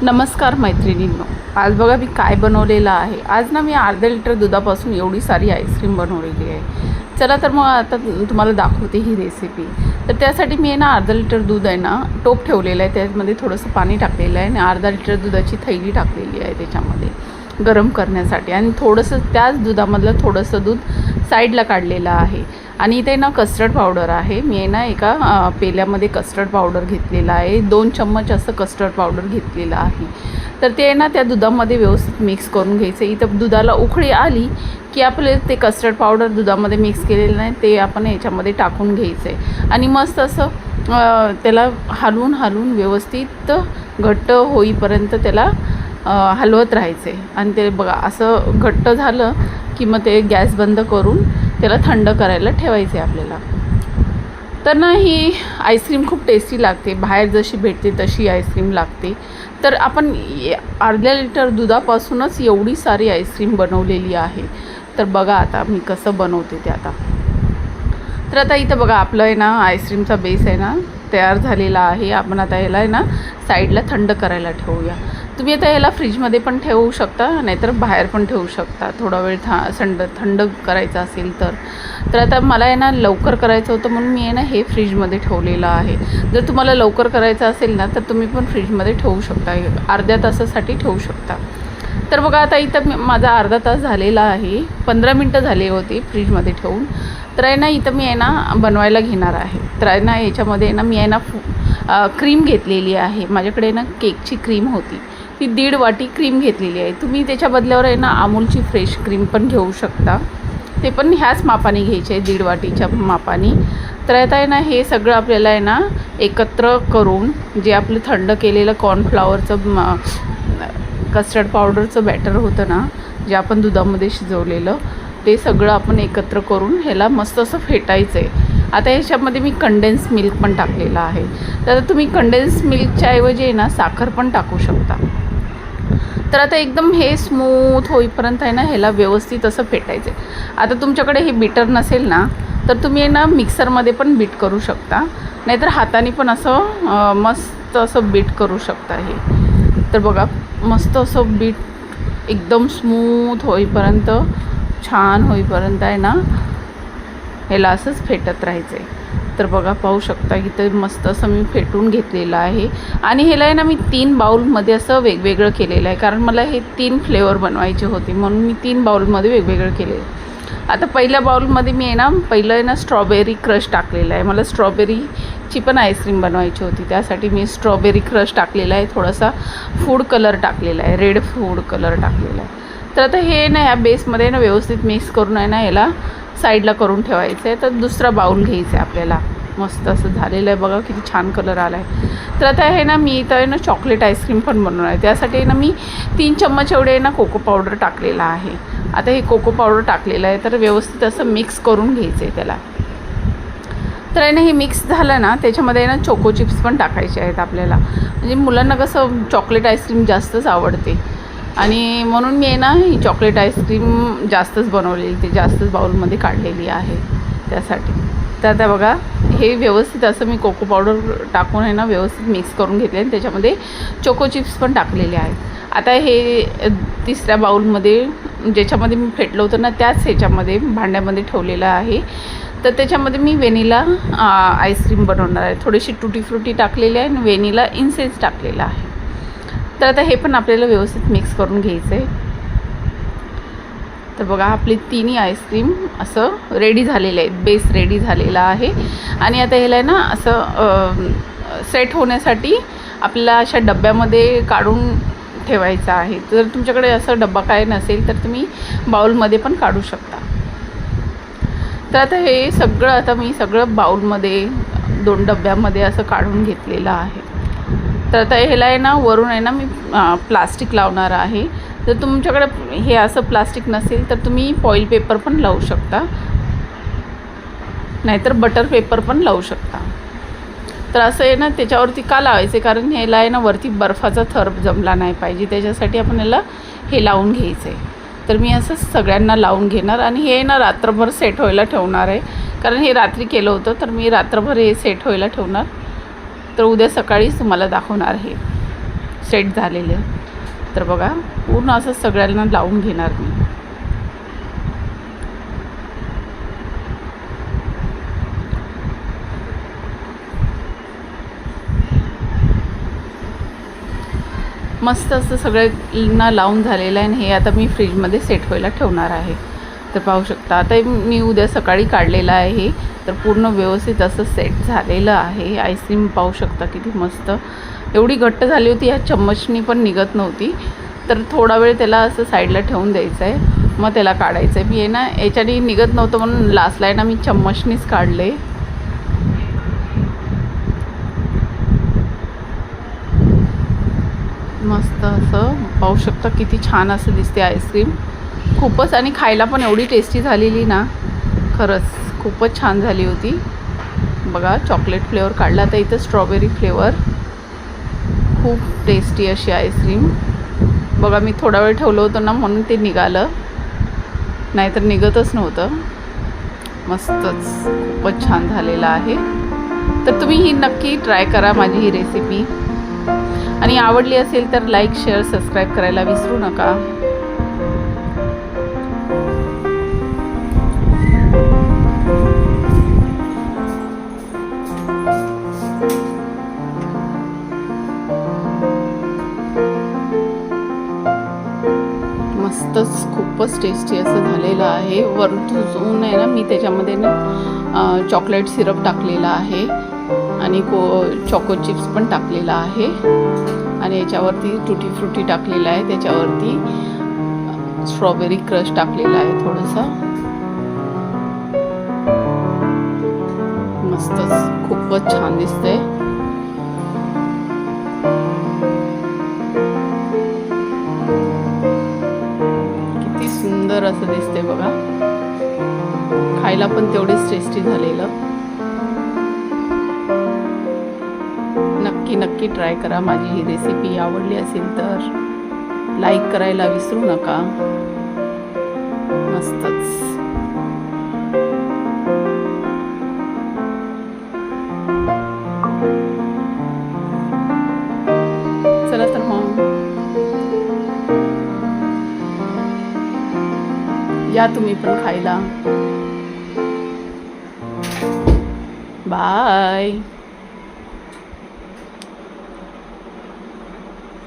नमस्कार मैत्रिणींनो, आज बघा मी काय बनवलेलं आहे। आज ना मी अर्धा लिटर दुधापासून एवढी सारी आईस्क्रीम बनवलेली आहे। चला तर मग आता तुम्हाला दाखवते ही रेसिपी। तर त्यासाठी मी ना अर्धा लिटर दूध आहे ना टोप ठेवलेलं आहे, त्यामध्ये थोडंसं पाणी टाकलेलं आहे आणि अर्धा लिटर दुधाची थैली टाकलेली आहे त्याच्यामध्ये गरम करण्यासाठी, आणि थोडंसं त्याच दुधामधलं थोडंसं दूध साईडला काढलेलं आहे। आणि इथे ना कस्टर्ड पावडर आहे। मी ना एका पेल्यामध्ये कस्टर्ड पावडर घेतलेला आहे, 2 चम्मच असं कस्टर्ड पावडर घेतलेलं आहे। तर ते ना त्या दुधामध्ये व्यवस्थित मिक्स करून घ्यायचं। इथं दुधाला उकळी आली की आपले ते कस्टर्ड पावडर दुधामध्ये मिक्स केलेलं नाही ते आपण याच्यामध्ये टाकून घ्यायचं आहे आणि मस्त असं त्याला हलवून व्यवस्थित घट्ट होईपर्यंत त्याला हलवत राहायचे। आणि ते बघा असं घट्ट झालं की मग ते गॅस बंद करून त्याला थंड करायला ठेवायचे आपल्याला। तर ना ही आईस्क्रीम खूप टेस्टी लागते, बाहेर जशी भेटते तशी आईस्क्रीम लागते। तर आपण अर्ध्या लिटर दुधापासूनच एवढी सारी आईस्क्रीम बनवलेली आहे। तर बघा आता मी कसं बनवते ते आता। तर आता इथं बघा आपलं आहे ना आईस्क्रीमचा बेस आहे ना तयार झालेला आहे। आपण आता याला आहे ना साईडला थंड करायला ठेवूया। तुम्ही आता याला फ्रीजमध्ये पण ठेवू शकता, नाहीतर बाहेर पण ठेवू शकता थोडा वेळ थंड करायचं असेल तर आता मला आहे ना लवकर करायचं होतं म्हणून मी आहे ना हे फ्रीजमध्ये ठेवलेलं आहे। जर तुम्हाला लवकर करायचं असेल ना तर तुम्ही पण फ्रीजमध्ये ठेवू शकता, अर्ध्या तासासाठी ठेवू शकता। तर बघा आता इथं माझा अर्धा तास झालेला आहे, 15 मिनटं झाली होती फ्रीजमध्ये ठेवून। तर आहे ना इथं मी आहे ना बनवायला घेणार आहे। तर आहे ना याच्यामध्ये आहे ना मी आहे ना क्रीम घेतलेली आहे। माझ्याकडे ना केकची क्रीम होती, ती 1.5 वाटी क्रीम घेतलेली आहे। तुम्ही त्याच्या बदल्यावर आहे ना अमूलची फ्रेश क्रीम पण घेऊ शकता, ते पण ह्याच मापाने घ्यायचे आहे, 1.5 वाटीच्या मापाने। तर आता आहे ना हे सगळं आपल्याला आहे ना एकत्र करून जे आपलं थंड केलेलं कॉर्नफ्लॉवरचं कस्टर्ड पावडरचं बॅटर होतं ना, जे आपण दुधामध्ये शिजवलेलं, ते सगळं आपण एकत्र करून ह्याला मस्त असं फेटायचं आहे। आता ह्याच्यामध्ये मी कंडेन्स मिल्क पण टाकलेलं आहे। तर तुम्ही कंडेन्स मिल्कच्या ऐवजी आहे ना साखर पण टाकू शकता। तर आता एकदम हे स्मूथ होईपर्यंत आहे ना ह्याला व्यवस्थित असं फेटायचं आहे। आता तुमच्याकडे हे बीटर नसेल ना तर तुम्ही आहे ना मिक्सरमध्ये पण बीट करू शकता, नाहीतर हाताने पण असं मस्त असं बीट करू शकता हे। तर बघा मस्त असं बीट एकदम स्मूथ होईपर्यंत, छान होईपर्यंत आहे ना ह्याला असंच फेटत राहायचं आहे। तर बघा पाहू शकता की ते मस्त असं मी फेटून घेतलेलं आहे। आणि ह्याला आहे ना मी 3 बाउलमध्ये असं वेगवेगळं केलेलं आहे, कारण मला हे 3 फ्लेवर बनवायचे होते म्हणून मी 3 बाउलमध्ये वेगवेगळं केलेलं आहे। आता पहिल्या बाउलमध्ये मी आहे ना पहिलं आहे ना स्ट्रॉबेरी क्रश टाकलेलं आहे। मला स्ट्रॉबेरीची पण आईस्क्रीम बनवायची होती, त्यासाठी मी स्ट्रॉबेरी क्रश टाकलेला आहे, थोडासा फूड कलर टाकलेला आहे, रेड फूड कलर टाकलेला आहे। तर आता हे ना ह्या बेसमध्ये ना व्यवस्थित मिक्स करून आहे ना याला साईडला करून ठेवायचं आहे। तर दुसरा बाउल घ्यायचा आहे आपल्याला। मस्त असं झालेलं आहे बघा, किती छान कलर आला आहे। तर आता हे ना मी इथं आहे ना चॉकलेट आईस्क्रीम पण बनवणार आहे, त्यासाठी ना मी 3 चम्मच एवढे ना कोको पावडर टाकलेला आहे। आता हे कोको पावडर टाकलेलं आहे, तर व्यवस्थित असं मिक्स करून घ्यायचं आहे त्याला। तर आहे ना हे मिक्स झालं ना त्याच्यामध्ये ना चोको चिप्स पण टाकायचे आहेत आपल्याला, म्हणजे मुलांना कसं चॉकलेट आईस्क्रीम जास्तच आवडते आणि म्हणून मी आहे ना ही चॉकलेट आईस्क्रीम जास्तच बनवलेली, ते जास्तच बाउलमध्ये काढलेली आहे त्यासाठी। तर आता बघा हे व्यवस्थित असं मी कोको पावडर टाकून आहे ना व्यवस्थित मिक्स करून घेतले आणि त्याच्यामध्ये चोको चिप्स पण टाकलेले आहेत। आता हे तिसऱ्या बाउलमध्ये ज्याच्यामध्ये मी फेटलं होतं ना त्याच ह्याच्यामध्ये भांड्यामध्ये ठेवलेलं आहे। तर त्याच्यामध्ये मी व्हॅनिला आईस्क्रीम बनवणार आहे, थोडीशी टुटी फ्रुटी टाकलेली आहे आणि व्हॅनिला इन्सेन्स टाकलेला आहे। तर आता हे पण आपल्याला व्यवस्थित मिक्स करून घ्यायचं आहे। तर बघा आपली तिन्ही आईस्क्रीम असं रेडी झालेले आहेत, बेस रेडी झालेला आहे। आणि आता ह्याला ना असं सेट होण्यासाठी आपल्याला अशा डब्यामध्ये काढून ठेवायचं आहे। जर तुमच्याकडे असं डब्बा काय नसेल तर तुम्ही बाउलमध्ये पण काढू शकता। तर आता हे सगळं आता मी सगळं बाउलमध्ये 2 डब्यामध्ये असं काढून घेतलेलं आहे। तर आता ह्याला आहे ना वरून आहे ना मी प्लास्टिक लावणार आहे। जर तुमच्याकडे हे असं प्लास्टिक नसेल तर तुम्ही फॉईल पेपर पण लावू शकता, नाहीतर बटर पेपर पण लावू शकता। तर असं आहे ना त्याच्यावरती का लावायचे, कारण ह्याला आहे ना वरती बर्फाचा थर जमला नाही पाहिजे, त्याच्यासाठी आपण ह्याला हे लावून घ्यायचं आहे। तर मी असं सगळ्यांना लावून घेणार आणि हे ना रात्रभर सेट व्हायला ठेवणार आहे, कारण हे रात्री केलं होतं तर मी रात्रभर हे सेट व्हायला ठेवणार। तर उद्या सकाळीच तुम्हाला दाखवणार आहे। सेट झालेले. तर बघा पूर्ण असं सगळ्यांना लावून घेणार मी. मस्त असं सगळ्यांना लावून झालेलं आहे. आणि हे आता मी फ्रीजमध्ये सेट व्हायला ठेवणार आहे. तर पाहू शकता आता मी उद्या सकाळी काढलेलं आहे हे. तर पूर्ण व्यवस्थित असं सेट झालेलं आहे. आईस्क्रीम पाहू शकता किती मस्त, एवढी घट्ट झाली होती, ह्या चम्मचनी पण निघत नव्हती. तर थोडा वेळ त्याला असं साईडला ठेवून द्यायचं आहे, मग त्याला काढायचं आहे. मी आहे ना याच्याने निघत नव्हतं म्हणून लास्टला आहे ना मी चम्मचनीच काढले. मस्त असं पाहू शकता किती छान असं दिसते आईस्क्रीम. खूपच, आणि खायला पण एवढी टेस्टी झालेली ना, खरंच खूपच छान झाली होती. बघा चॉकलेट फ्लेवर काढला, तर इथं स्ट्रॉबेरी फ्लेवर. खूप टेस्टी अशी आईस्क्रीम. बघा मी थोडा वेळ ठेवलं होतं ना म्हणून ते निघालं, नाहीतर निघतच नव्हतं. मस्तच, खूपच छान झालेलं आहे. तर तुम्ही ही नक्की ट्राय करा माझी ही रेसिपी. आणि आवडली असेल तर लाईक, शेअर, सबस्क्राईब करायला विसरू नका. मस्तच, खूपच टेस्टी असं झालेलं आहे. वरून आहे ना मी त्याच्यामध्ये ना चॉकलेट सिरप टाकलेला आहे आणि चॉको चिप्स पण टाकलेला आहे. आणि याच्यावरती टुटी फ्रुटी टाकलेला आहे. त्याच्यावरती स्ट्रॉबेरी क्रश टाकलेला आहे थोडंसं. मस्तच, खूपच छान दिसतंय. किती सुंदर असं दिसते बघा. खायला पण तेवढेच टेस्टी झालेलं. नक्की ट्राय करा माझी ही रेसिपी. आवडली असेल तर लाईक करायला विसरू नका. मस्तच. चला तर मग या तुम्ही पण खायला. बाय.